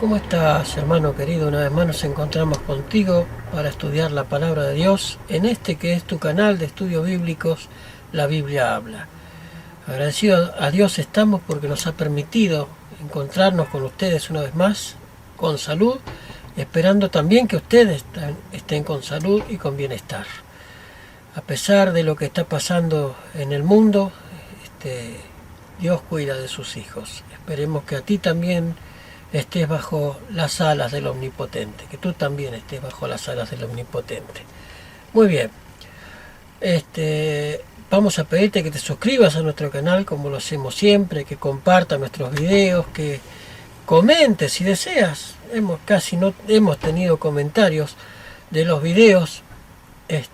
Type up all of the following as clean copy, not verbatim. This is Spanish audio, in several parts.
¿Cómo estás, hermano querido? Una vez más nos encontramos contigo para estudiar la palabra de Dios en este que es tu canal de estudios bíblicos, La Biblia Habla. Agradecido a Dios estamos porque nos ha permitido encontrarnos con ustedes una vez más, con salud, esperando también que ustedes estén con salud y con bienestar. A pesar de lo que está pasando en el mundo, Dios cuida de sus hijos. Esperemos que a ti también estés bajo las alas del Omnipotente, que tú también estés bajo las alas del Omnipotente. Muy bien, vamos a pedirte que te suscribas a nuestro canal como lo hacemos siempre, que compartas nuestros videos, que comentes si deseas. Casi no hemos tenido comentarios de los videos.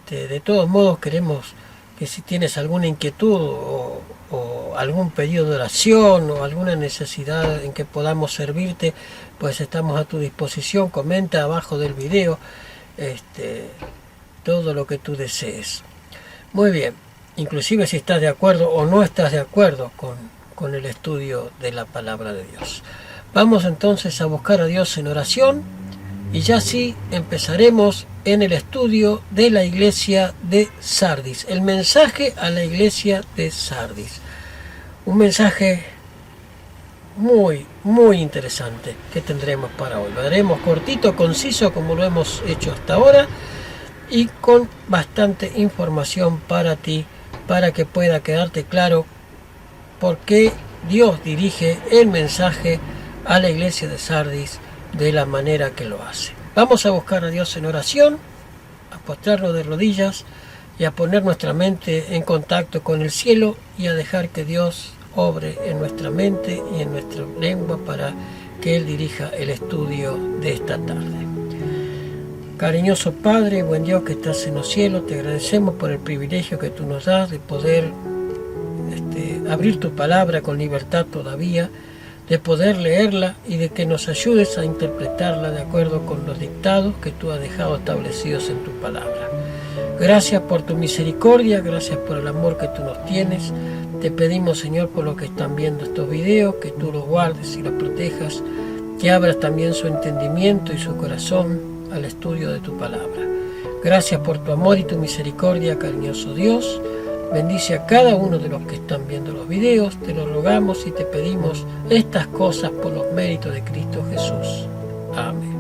De todos modos queremos que si tienes alguna inquietud o algún pedido de oración o alguna necesidad en que podamos servirte, pues estamos a tu disposición. Comenta abajo del video todo lo que tú desees. Muy bien, inclusive si estás de acuerdo o no estás de acuerdo con el estudio de la palabra de Dios. Vamos entonces a buscar a Dios en oración y ya sí empezaremos en el estudio de la iglesia de Sardis, el mensaje a la iglesia de Sardis. Un mensaje muy, muy interesante que tendremos para hoy. Lo haremos cortito, conciso, como lo hemos hecho hasta ahora, y con bastante información para ti, para que pueda quedarte claro por qué Dios dirige el mensaje a la iglesia de Sardis de la manera que lo hace. Vamos a buscar a Dios en oración, a postrarnos de rodillas y a poner nuestra mente en contacto con el cielo y a dejar que Dios obre en nuestra mente y en nuestra lengua para que Él dirija el estudio de esta tarde. Cariñoso Padre, buen Dios que estás en los cielos, te agradecemos por el privilegio que tú nos das de poder abrir tu palabra con libertad todavía, de poder leerla y de que nos ayudes a interpretarla de acuerdo con los dictados que tú has dejado establecidos en tu palabra. Gracias por tu misericordia, gracias por el amor que tú nos tienes. Te pedimos, Señor, por lo que están viendo estos videos, que tú los guardes y los protejas, que abras también su entendimiento y su corazón al estudio de tu palabra. Gracias por tu amor y tu misericordia, cariñoso Dios. Bendice a cada uno de los que están viendo los videos, te lo rogamos y te pedimos estas cosas por los méritos de Cristo Jesús. Amén.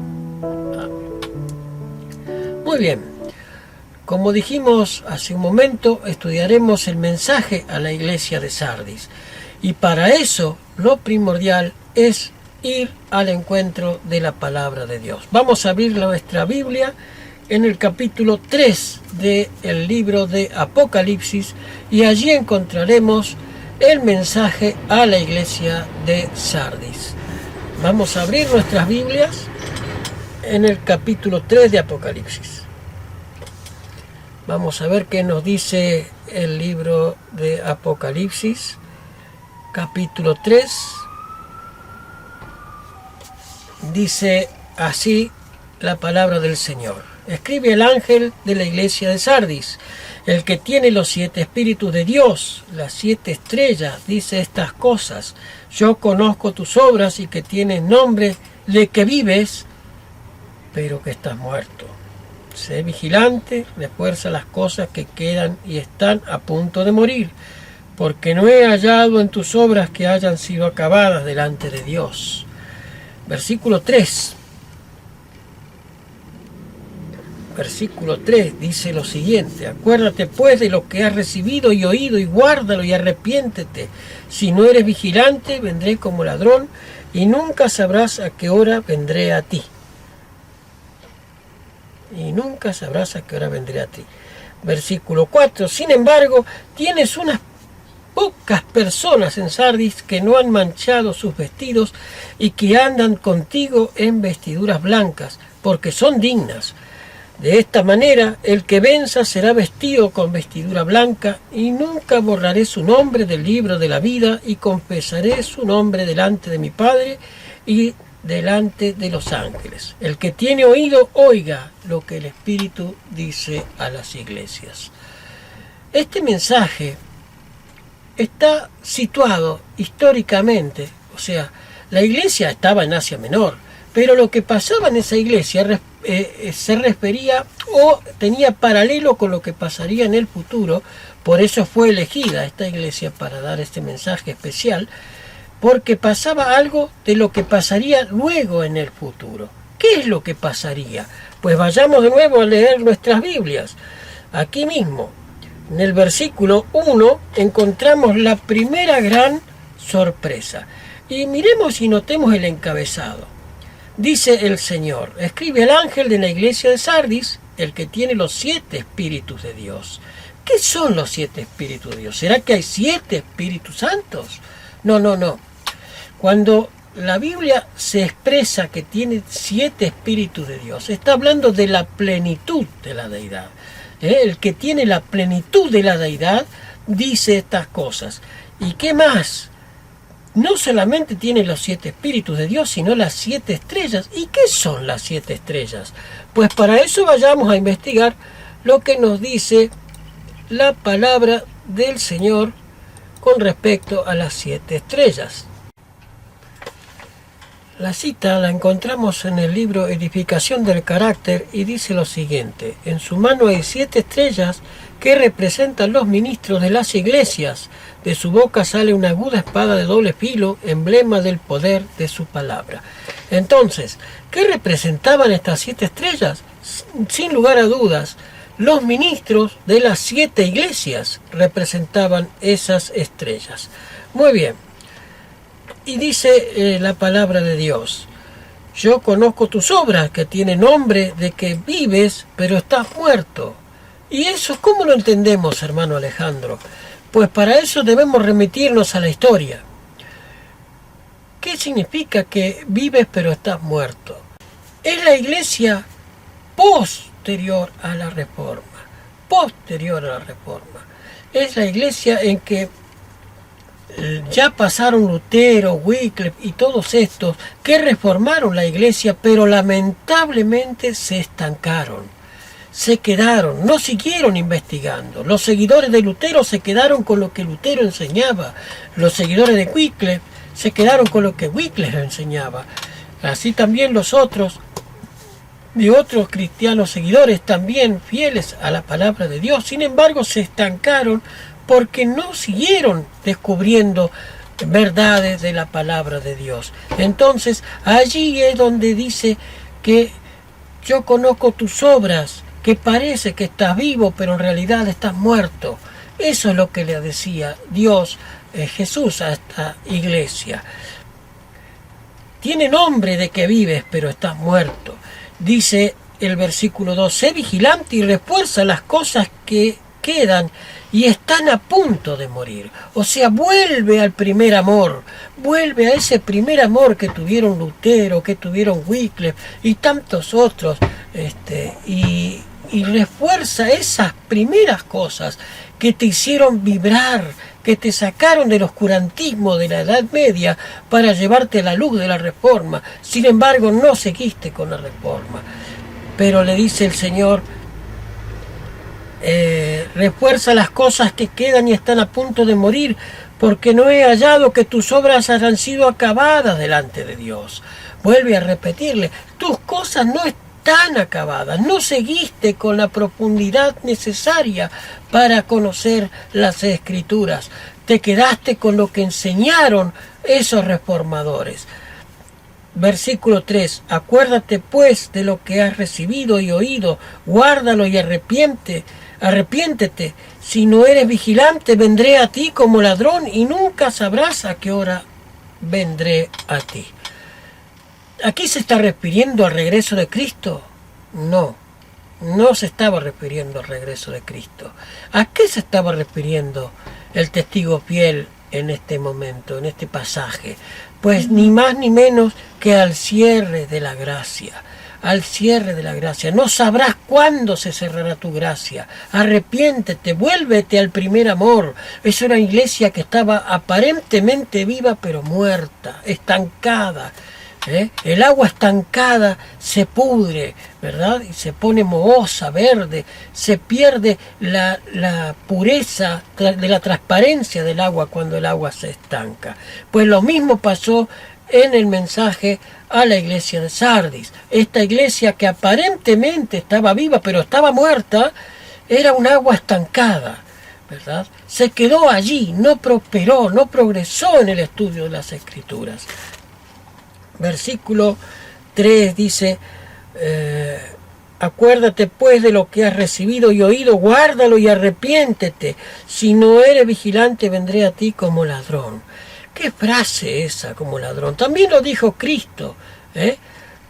Amén. Muy bien, como dijimos hace un momento, estudiaremos el mensaje a la iglesia de Sardis. Y para eso, lo primordial es ir al encuentro de la palabra de Dios. Vamos a abrir nuestra Biblia en el capítulo 3 del libro de Apocalipsis y allí encontraremos el mensaje a la iglesia de Sardis. Vamos a abrir nuestras Biblias en el capítulo 3 de Apocalipsis. Vamos a ver qué nos dice el libro de Apocalipsis, capítulo 3. Dice así la palabra del Señor. Escribe el ángel de la iglesia de Sardis, el que tiene los 7 espíritus de Dios, las 7 estrellas, dice estas cosas. Yo conozco tus obras y que tienes nombre de que vives, pero que estás muerto. Sé vigilante, refuerza las cosas que quedan y están a punto de morir, porque no he hallado en tus obras que hayan sido acabadas delante de Dios. Versículo 3. Versículo 3 dice lo siguiente: acuérdate pues de lo que has recibido y oído y guárdalo y arrepiéntete. Si no eres vigilante, vendré como ladrón y nunca sabrás a qué hora vendré a ti. Y nunca sabrás a qué hora vendré a ti. Versículo 4. Sin embargo, tienes unas pocas personas en Sardis que no han manchado sus vestidos y que andan contigo en vestiduras blancas, porque son dignas. De esta manera, el que venza será vestido con vestidura blanca, y nunca borraré su nombre del libro de la vida, y confesaré su nombre delante de mi Padre y delante de los ángeles. El que tiene oído, oiga lo que el Espíritu dice a las iglesias. Este mensaje está situado históricamente, o sea, la iglesia estaba en Asia Menor, pero lo que pasaba en esa iglesia se refería o tenía paralelo con lo que pasaría en el futuro. Por eso fue elegida esta iglesia para dar este mensaje especial, porque pasaba algo de lo que pasaría luego en el futuro. ¿Qué es lo que pasaría? Pues vayamos de nuevo a leer nuestras Biblias. Aquí mismo, en el versículo 1, encontramos la primera gran sorpresa. Y miremos y notemos el encabezado. Dice el Señor: escribe al ángel de la iglesia de Sardis, el que tiene los 7 espíritus de Dios. ¿Qué son los 7 espíritus de Dios? ¿Será que hay 7 espíritus santos? No. Cuando la Biblia se expresa que tiene 7 espíritus de Dios, está hablando de la plenitud de la deidad. El que tiene la plenitud de la deidad dice estas cosas. ¿Y qué más? No solamente tiene los 7 espíritus de Dios, sino las 7 estrellas. ¿Y qué son las 7 estrellas? Pues para eso vayamos a investigar lo que nos dice la palabra del Señor con respecto a las 7 estrellas. La cita la encontramos en el libro Edificación del Carácter y dice lo siguiente: en su mano hay 7 estrellas que representan los ministros de las iglesias. De su boca sale una aguda espada de doble filo, emblema del poder de su palabra. Entonces, ¿qué representaban estas 7 estrellas? Sin lugar a dudas, los ministros de las 7 iglesias representaban esas estrellas. Muy bien. Y dice la palabra de Dios: yo conozco tus obras, que tienen nombre de que vives, pero estás muerto. ¿Y eso cómo lo entendemos, hermano Alejandro? Pues para eso debemos remitirnos a la historia. ¿Qué significa que vives pero estás muerto? Es la iglesia posterior a la Reforma. Posterior a la Reforma. Es la iglesia en que ya pasaron Lutero, Wycliffe y todos estos que reformaron la iglesia, pero lamentablemente se estancaron, se quedaron, no siguieron investigando. Los seguidores de Lutero se quedaron con lo que Lutero enseñaba, los seguidores de Wycliffe se quedaron con lo que Wycliffe enseñaba, así también los otros de otros cristianos seguidores también fieles a la palabra de Dios. Sin embargo, se estancaron porque no siguieron descubriendo verdades de la palabra de Dios. Entonces, allí es donde dice que yo conozco tus obras, que parece que estás vivo, pero en realidad estás muerto. Eso es lo que le decía Dios, Jesús, a esta iglesia. Tiene nombre de que vives, pero estás muerto. Dice el versículo 2, sé vigilante y refuerza las cosas que quedan y están a punto de morir. O sea, vuelve al primer amor, vuelve a ese primer amor que tuvieron Lutero, que tuvieron Wycliffe y tantos otros, y refuerza esas primeras cosas que te hicieron vibrar, que te sacaron del oscurantismo de la Edad Media para llevarte a la luz de la Reforma. Sin embargo, no seguiste con la Reforma. Pero le dice el Señor, refuerza las cosas que quedan y están a punto de morir, porque no he hallado que tus obras hayan sido acabadas delante de Dios. Vuelve a repetirle, tus cosas no están acabadas, no seguiste con la profundidad necesaria para conocer las Escrituras, te quedaste con lo que enseñaron esos reformadores. Versículo 3, acuérdate pues de lo que has recibido y oído, guárdalo y arrepiéntete. Si no eres vigilante, vendré a ti como ladrón y nunca sabrás a qué hora vendré a ti. ¿Aquí se está refiriendo al regreso de Cristo? No, no se estaba refiriendo al regreso de Cristo. ¿A qué se estaba refiriendo el testigo fiel en este momento, en este pasaje? Pues ni más ni menos que al cierre de la gracia. Al cierre de la gracia. No sabrás cuándo se cerrará tu gracia. Arrepiéntete, vuélvete al primer amor. Es una iglesia que estaba aparentemente viva, pero muerta, estancada. El agua estancada se pudre, ¿verdad? Y se pone mohosa, verde, se pierde la pureza de la transparencia del agua cuando el agua se estanca. Pues lo mismo pasó en el mensaje a la iglesia de Sardis. Esta iglesia que aparentemente estaba viva, pero estaba muerta, era un agua estancada, ¿verdad? Se quedó allí, no prosperó, no progresó en el estudio de las Escrituras. Versículo 3 dice, acuérdate pues de lo que has recibido y oído, guárdalo y arrepiéntete. Si no eres vigilante, vendré a ti como ladrón. ¿Qué frase esa, como ladrón? También lo dijo Cristo,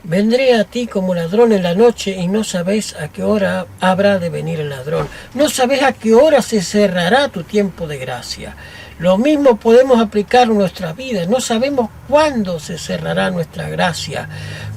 vendré a ti como ladrón en la noche y no sabéis a qué hora habrá de venir el ladrón. No sabéis a qué hora se cerrará tu tiempo de gracia. Lo mismo podemos aplicar en nuestras vidas. No sabemos cuándo se cerrará nuestra gracia,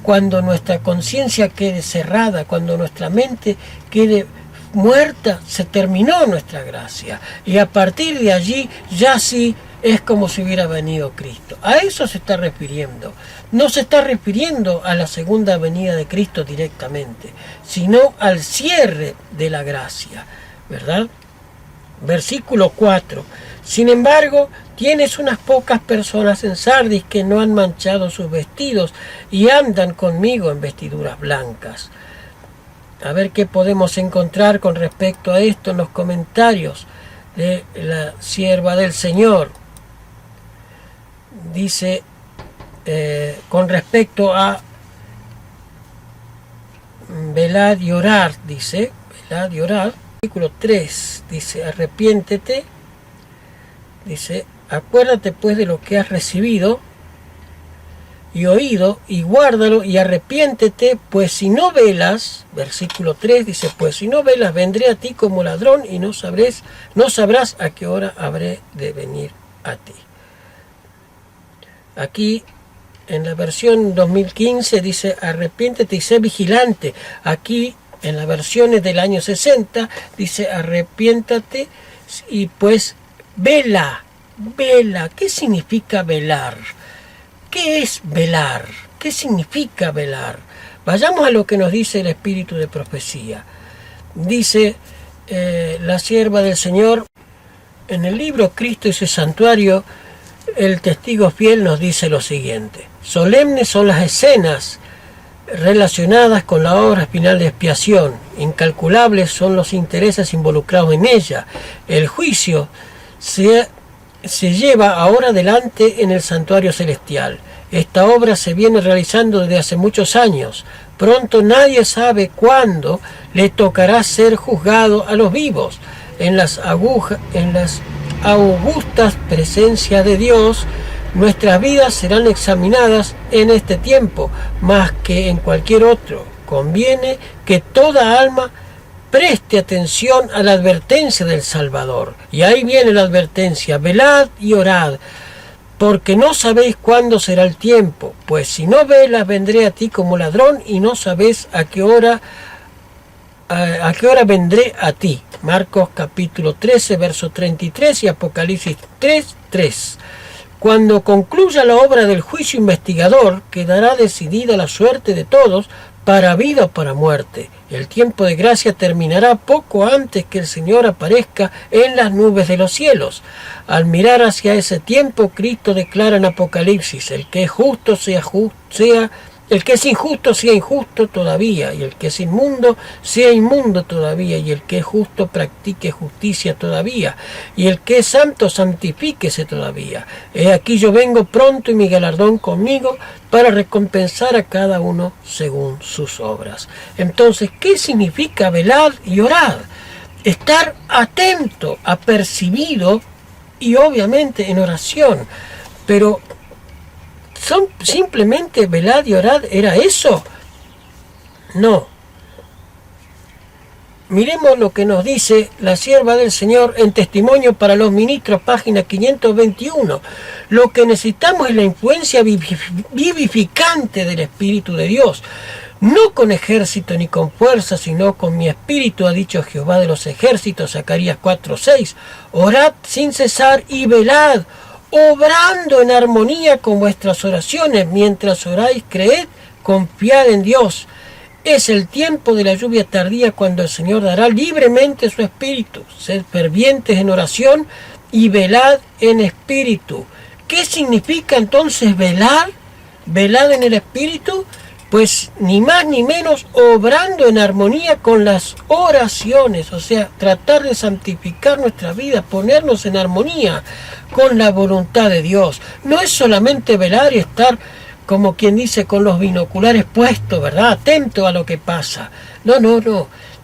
cuando nuestra conciencia quede cerrada, cuando nuestra mente quede muerta, se terminó nuestra gracia. Y a partir de allí ya sí es como si hubiera venido Cristo. A eso se está refiriendo. No se está refiriendo a la segunda venida de Cristo directamente, sino al cierre de la gracia, ¿verdad? Versículo 4. Sin embargo, tienes unas pocas personas en Sardis que no han manchado sus vestidos y andan conmigo en vestiduras blancas. A ver qué podemos encontrar con respecto a esto en los comentarios de la sierva del Señor. Dice, con respecto a velad y orar, dice, velad y orar. Versículo 3 dice, arrepiéntete. Dice, acuérdate pues de lo que has recibido y oído, y guárdalo y arrepiéntete, pues si no velas, versículo 3 dice, pues si no velas, vendré a ti como ladrón y no sabrás a qué hora habré de venir a ti. Aquí en la versión 2015 dice, arrepiéntete y sé vigilante. Aquí en las versiones del año 60 dice, arrepiéntate y pues vela. Vela. ¿Qué significa velar? ¿Qué es velar? ¿Qué significa velar? Vayamos a lo que nos dice el espíritu de profecía. Dice la sierva del Señor, en el libro Cristo y su santuario, el testigo fiel nos dice lo siguiente: solemnes son las escenas relacionadas con la obra final de expiación, incalculables son los intereses involucrados en ella. El juicio se lleva ahora adelante en el santuario celestial. Esta obra se viene realizando desde hace muchos años. Pronto nadie sabe cuándo le tocará ser juzgado a los vivos. En las augustas presencias de Dios, nuestras vidas serán examinadas en este tiempo, más que en cualquier otro. Conviene que toda alma preste atención a la advertencia del Salvador. Y ahí viene la advertencia: velad y orad, porque no sabéis cuándo será el tiempo. Pues si no velas, vendré a ti como ladrón, y no sabéis a qué hora vendré a ti. Marcos capítulo 13, verso 33 y Apocalipsis 3:3. Cuando concluya la obra del juicio investigador, quedará decidida la suerte de todos, para vida o para muerte. El tiempo de gracia terminará poco antes que el Señor aparezca en las nubes de los cielos. Al mirar hacia ese tiempo, Cristo declara en Apocalipsis: el que es justo el que es injusto sea injusto todavía, y el que es inmundo sea inmundo todavía, y el que es justo practique justicia todavía, y el que es santo santifíquese todavía. He aquí yo vengo pronto, y mi galardón conmigo, para recompensar a cada uno según sus obras. Entonces, ¿qué significa velar y orar? Estar atento, apercibido y obviamente en oración. Pero simplemente velad y orad, ¿era eso? No. Miremos lo que nos dice la sierva del Señor en Testimonio para los Ministros, página 521. Lo que necesitamos es la influencia vivificante del Espíritu de Dios. No con ejército ni con fuerza, sino con mi espíritu, ha dicho Jehová de los ejércitos, Zacarías 4:6. Orad sin cesar y velad, obrando en armonía con vuestras oraciones. Mientras oráis, creed, confiad en Dios. Es el tiempo de la lluvia tardía, cuando el Señor dará libremente su espíritu. Sed fervientes en oración y velad en espíritu. ¿Qué significa entonces velar? velad en el Espíritu, pues ni más ni menos obrando en armonía con las oraciones, o sea, tratar de santificar nuestra vida, ponernos en armonía con la voluntad de Dios. No es solamente velar y estar, como quien dice, con los binoculares puestos, ¿verdad? Atento a lo que pasa. No.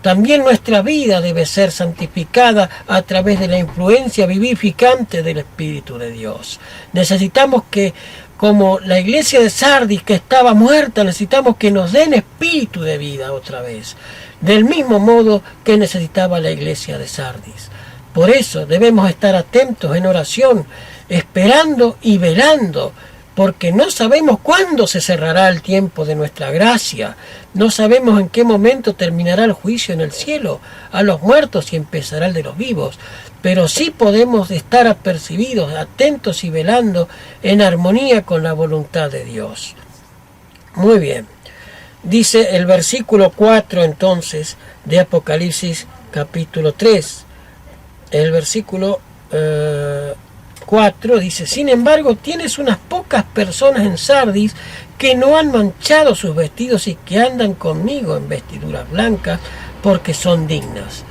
También nuestra vida debe ser santificada a través de la influencia vivificante del Espíritu de Dios. Necesitamos que, como la iglesia de Sardis que estaba muerta, necesitamos que nos den espíritu de vida otra vez, del mismo modo que necesitaba la iglesia de Sardis. Por eso debemos estar atentos en oración, esperando y velando, porque no sabemos cuándo se cerrará el tiempo de nuestra gracia, no sabemos en qué momento terminará el juicio en el cielo a los muertos y empezará el de los vivos, pero sí podemos estar apercibidos, atentos y velando en armonía con la voluntad de Dios. Muy bien, dice el versículo 4 entonces de Apocalipsis capítulo 3, el versículo 4 dice: sin embargo, tienes unas pocas personas en Sardis que no han manchado sus vestidos y que andan conmigo en vestiduras blancas porque son dignas.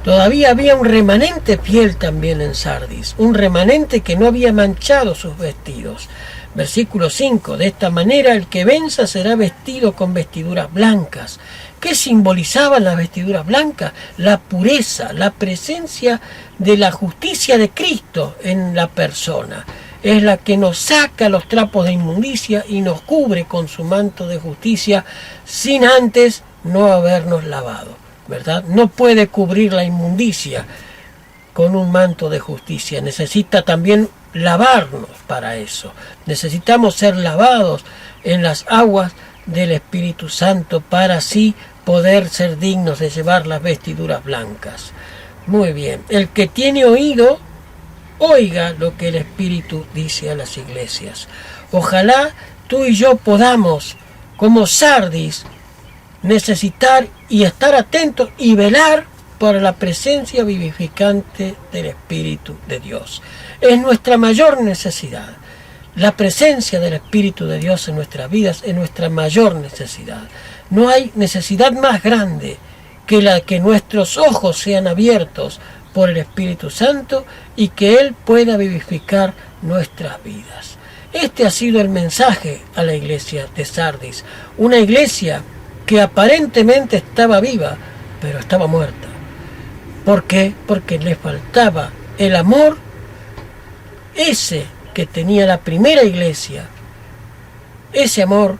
Todavía había un remanente fiel también en Sardis, un remanente que no había manchado sus vestidos. Versículo 5: de esta manera el que venza será vestido con vestiduras blancas. ¿Qué simbolizaban las vestiduras blancas? La pureza, la presencia de la justicia de Cristo en la persona. Es la que nos saca los trapos de inmundicia y nos cubre con su manto de justicia sin antes no habernos lavado, ¿verdad? No puede cubrir la inmundicia con un manto de justicia. Necesita también lavarnos para eso. Necesitamos ser lavados en las aguas del Espíritu Santo para así poder ser dignos de llevar las vestiduras blancas. Muy bien. El que tiene oído, oiga lo que el Espíritu dice a las iglesias. Ojalá tú y yo podamos, como Sardis, necesitar y estar atentos y velar por la presencia vivificante del Espíritu de Dios. Es nuestra mayor necesidad. La presencia del Espíritu de Dios en nuestras vidas es nuestra mayor necesidad. No hay necesidad más grande que la que nuestros ojos sean abiertos por el Espíritu Santo y que Él pueda vivificar nuestras vidas. Este ha sido el mensaje a la iglesia de Sardis, una iglesia que aparentemente estaba viva, pero estaba muerta. ¿Por qué? Porque le faltaba el amor ese que tenía la primera iglesia, ese amor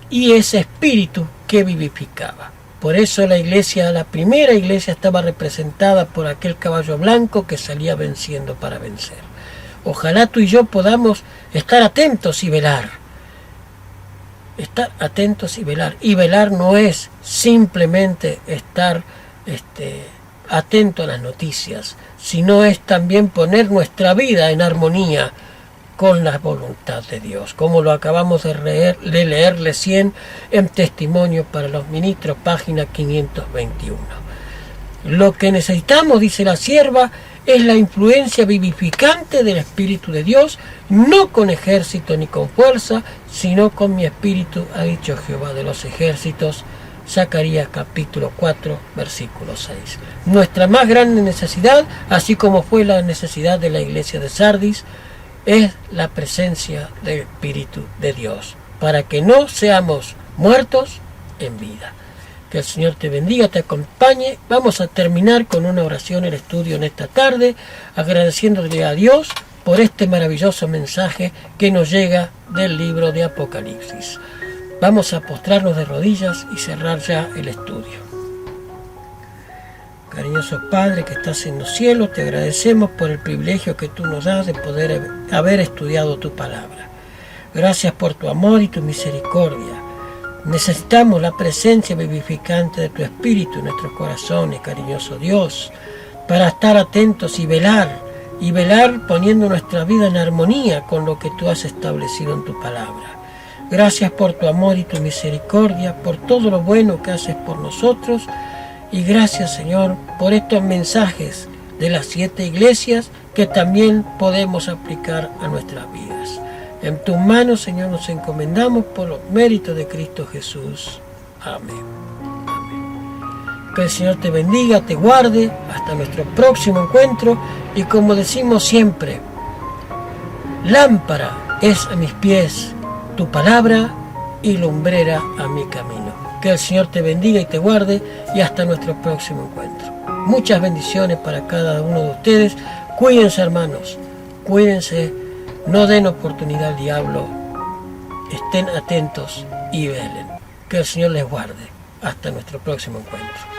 y ese espíritu que vivificaba. Por eso la primera iglesia estaba representada por aquel caballo blanco que salía venciendo para vencer. Ojalá tú y yo podamos estar atentos y velar. Estar atentos y velar. Y velar no es simplemente estar atento a las noticias, sino es también poner nuestra vida en armonía con la voluntad de Dios, como lo acabamos de leer recién en Testimonio para los Ministros, página 521. Lo que necesitamos, dice la sierva, es la influencia vivificante del Espíritu de Dios, no con ejército ni con fuerza, sino con mi espíritu, ha dicho Jehová de los ejércitos. Zacarías capítulo 4, versículo 6. Nuestra más grande necesidad, así como fue la necesidad de la iglesia de Sardis, es la presencia del Espíritu de Dios, para que no seamos muertos en vida. Que el Señor te bendiga, te acompañe. Vamos a terminar con una oración el estudio en esta tarde, agradeciéndole a Dios por este maravilloso mensaje que nos llega del libro de Apocalipsis. Vamos a postrarnos de rodillas y cerrar ya el estudio. Cariñoso Padre que estás en los cielos, te agradecemos por el privilegio que tú nos das de poder haber estudiado tu palabra. Gracias por tu amor y tu misericordia. Necesitamos la presencia vivificante de tu Espíritu en nuestros corazones, cariñoso Dios, para estar atentos y velar poniendo nuestra vida en armonía con lo que tú has establecido en tu palabra. Gracias por tu amor y tu misericordia, por todo lo bueno que haces por nosotros. Y gracias, Señor, por estos mensajes de las 7 iglesias que también podemos aplicar a nuestras vidas. En tus manos, Señor, nos encomendamos por los méritos de Cristo Jesús. Amén. Amén. Que el Señor te bendiga, te guarde, hasta nuestro próximo encuentro. Y como decimos siempre, lámpara es a mis pies tu palabra y lumbrera a mi camino. Que el Señor te bendiga y te guarde, y hasta nuestro próximo encuentro. Muchas bendiciones para cada uno de ustedes. Cuídense, hermanos, cuídense, no den oportunidad al diablo, estén atentos y velen. Que el Señor les guarde. Hasta nuestro próximo encuentro.